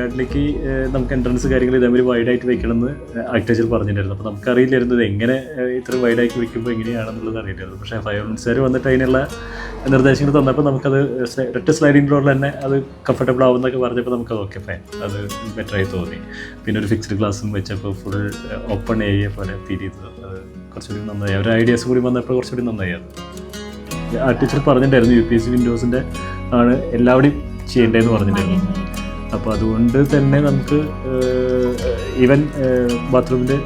കോർട്ട്യാർഡിലേക്ക് നമുക്ക് എൻട്രൻസ് കാര്യങ്ങൾ ഇതേമാതിരി വൈഡായിട്ട് വെക്കണമെന്ന് ആർക്കിടെക്ചർ പറഞ്ഞിട്ടുണ്ടായിരുന്നു. അപ്പോൾ നമുക്കറിയില്ലായിരുന്നു ഇത് എങ്ങനെ ഇത്ര വൈഡാക്കി വെക്കുമ്പോൾ എങ്ങനെയാണെന്നുള്ളത് അറിയില്ലായിരുന്നു. പക്ഷേ ഫയർമെൻസുകാർ വന്നിട്ട് അതിനുള്ള നിർദ്ദേശങ്ങൾ തന്നപ്പോൾ നമുക്കത് ഒറ്റ സ്ലൈഡിംഗ് ഡോറിൽ തന്നെ അത് കംഫർട്ടബിൾ ആവുമെന്നൊക്കെ പറഞ്ഞപ്പോൾ നമുക്കത് ഓക്കെ ഫൈൻ, അത് ബെറ്ററായി തോന്നി. പിന്നെ ഒരു ഫിക്സ്ഡ് ഗ്ലാസും വെച്ചപ്പോൾ ഫുൾ ഓപ്പൺ ഏരിയ പോലെ ഫീൽ ചെയ്തത് അത് കുറച്ചുകൂടി നന്നായി. ഒരു ഐഡിയാസ് കൂടി വന്നപ്പോൾ കുറച്ചുകൂടി നന്നായി. അത് ആർക്കിടെക്ചർ പറഞ്ഞിട്ടുണ്ടായിരുന്നു UPSC വിൻഡോസിൻ്റെ ആണ് എല്ലാവരുടെയും ചെയ്യേണ്ടതെന്ന് പറഞ്ഞിട്ടുണ്ടായിരുന്നു. അപ്പോൾ അതുകൊണ്ട് തന്നെ നമുക്ക് ഈവൻ ബാത്റൂമിൻ്റെ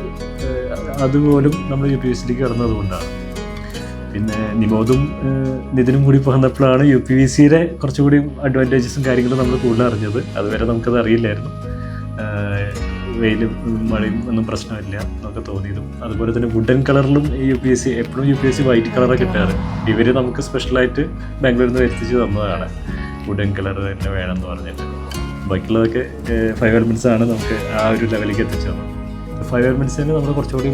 അതുപോലും നമ്മൾ UPVC കിടന്നതുകൊണ്ടാണ്. പിന്നെ നിമോദും നിതിനും കൂടി വന്നപ്പോഴാണ് UPVCയുടെ കുറച്ചുകൂടി അഡ്വാൻറ്റേജസും കാര്യങ്ങളും നമ്മൾ കൂടുതൽ അറിഞ്ഞത്. അതുവരെ നമുക്കത് അറിയില്ലായിരുന്നു. വെയിലും മഴയും ഒന്നും പ്രശ്നമില്ല എന്നൊക്കെ തോന്നിയതും. അതുപോലെ തന്നെ വുഡൻ കളറിലും UPSC എപ്പോഴും UPSC വൈറ്റ് കളറാണ് കിട്ടാറ്. ഇവർ നമുക്ക് സ്പെഷ്യലായിട്ട് ബാംഗ്ലൂരിൽ നിന്ന് വരുത്തിച്ച് തന്നതാണ് വുഡൻ കളർ തന്നെ വേണമെന്ന് പറഞ്ഞിട്ട്. ബാക്കിയുള്ളതൊക്കെ 5 എലമെൻറ്റ്സ് ആണ് നമുക്ക് ആ ഒരു ലെവലിലേക്ക് എത്തിച്ചു തന്നത്. 5 എലമെൻറ്റ്സിന് നമ്മൾ കുറച്ചുകൂടി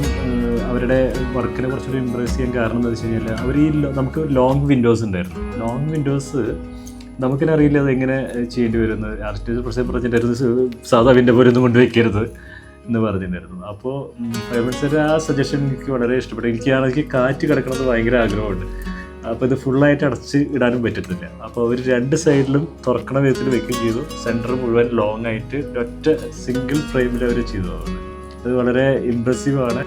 അവരുടെ വർക്കിനെ കുറച്ചുകൂടി ഇമ്പ്രസ് ചെയ്യാൻ കാരണം എന്താ വെച്ച് കഴിഞ്ഞാൽ അവർ നമുക്ക് ലോങ് വിൻഡോസ് ഉണ്ടായിരുന്നു. ലോങ് വിൻഡോസ് നമുക്കിനെ അറിയില്ല അത് എങ്ങനെ ചെയ്യേണ്ടി വരുമെന്ന്. ആർട്ടിസ്റ്റ് പ്രശ്നം പറഞ്ഞിട്ടുണ്ടായിരുന്നു, സാധാ വിൻഡോ പോലെ ഒന്നും കൊണ്ടുവയ്ക്കരുത് എന്ന് പറഞ്ഞിട്ടുണ്ടായിരുന്നു. അപ്പോൾ 5 എലമെൻറ്റ്സിൻ്റെ ആ സജഷൻ എനിക്ക് വളരെ ഇഷ്ടപ്പെട്ടു. എനിക്കാണെങ്കിൽ കാറ്റ് കിടക്കുന്നത് ഭയങ്കര ആഗ്രഹമുണ്ട്. അപ്പോൾ ഇത് ഫുള്ളായിട്ട് അടച്ച് ഇടാനും പറ്റത്തില്ല. അപ്പോൾ അവർ 2 സൈഡിലും തുറക്കണ വിധത്തിൽ വെക്കുകയും ചെയ്തു. സെൻറ്റർ മുഴുവൻ ലോങ് ആയിട്ട് ഒറ്റ സിംഗിൾ ഫ്രെയിമിൽ അവർ ചെയ്തു. അത് വളരെ ഇമ്പ്രസീവാണ്.